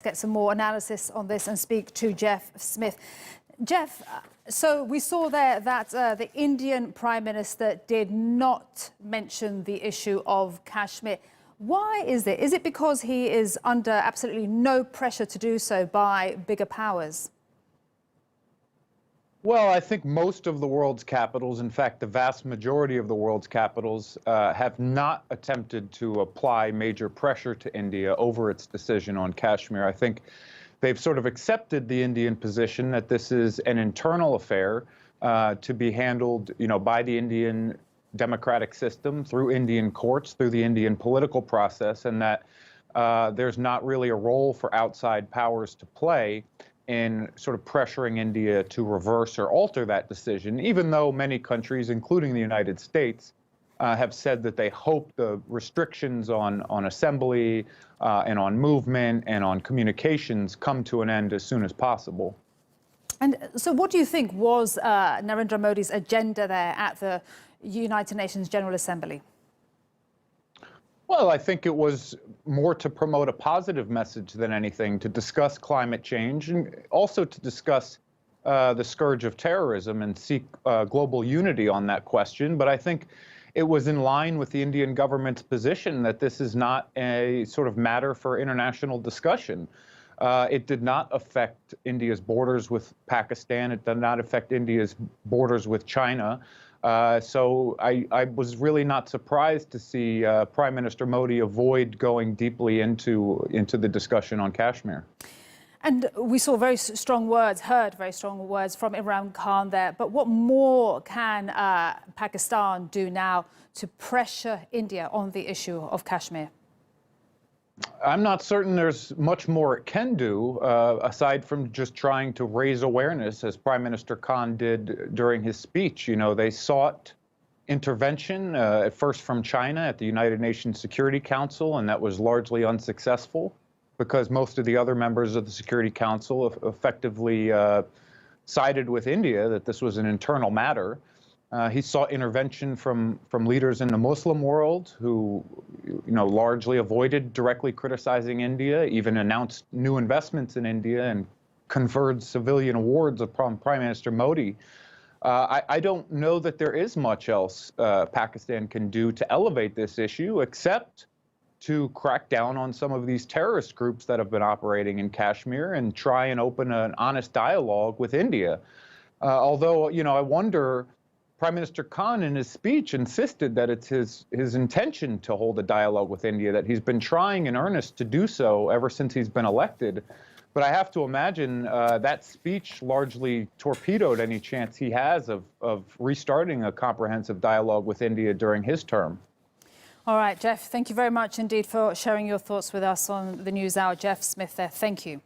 Get some more analysis on this and speak to Jeff Smith. Jeff, so we saw there that the Indian Prime Minister did not mention the issue of Kashmir. Why is it? Is it because he is under absolutely no pressure to do so by bigger powers? Well, I think most of the world's capitals, in fact, the vast majority of the world's capitals, have not attempted to apply major pressure to India over its decision on Kashmir. I think they've sort of accepted the Indian position that this is an internal affair to be handled, by the Indian democratic system, through Indian courts, through the Indian political process, and that there's not really a role for outside powers to play in sort of pressuring India to reverse or alter that decision, even though many countries, including the United States, have said that they hope the restrictions on assembly and on movement and on communications come to an end as soon as possible. And so what do you think was Narendra Modi's agenda there at the United Nations General Assembly? Well, I think it was more to promote a positive message than anything, to discuss climate change and also to discuss the scourge of terrorism and seek global unity on that question. But I think it was in line with the Indian government's position that this is not a sort of matter for international discussion. It did not affect India's borders with Pakistan. It did not affect India's borders with China. So I was really not surprised to see Prime Minister Modi avoid going deeply into the discussion on Kashmir. And we saw very strong words, heard very strong words from Imran Khan there. But what more can Pakistan do now to pressure India on the issue of Kashmir? I'm not certain there's much more it can do, aside from just trying to raise awareness, as Prime Minister Khan did during his speech. They sought intervention, at first from China at the United Nations Security Council, and that was largely unsuccessful because most of the other members of the Security Council effectively sided with India that this was an internal matter. He sought intervention from leaders in the Muslim world who, largely avoided directly criticizing India, even announced new investments in India and conferred civilian awards upon Prime Minister Modi. I don't know that there is much else Pakistan can do to elevate this issue except to crack down on some of these terrorist groups that have been operating in Kashmir and try and open an honest dialogue with India. Although, I wonder, Prime Minister Khan in his speech insisted that it's his intention to hold a dialogue with India, that he's been trying in earnest to do so ever since he's been elected. But I have to imagine that speech largely torpedoed any chance he has of restarting a comprehensive dialogue with India during his term. All right, Jeff, thank you very much indeed for sharing your thoughts with us on the NewsHour. Jeff Smith there, thank you.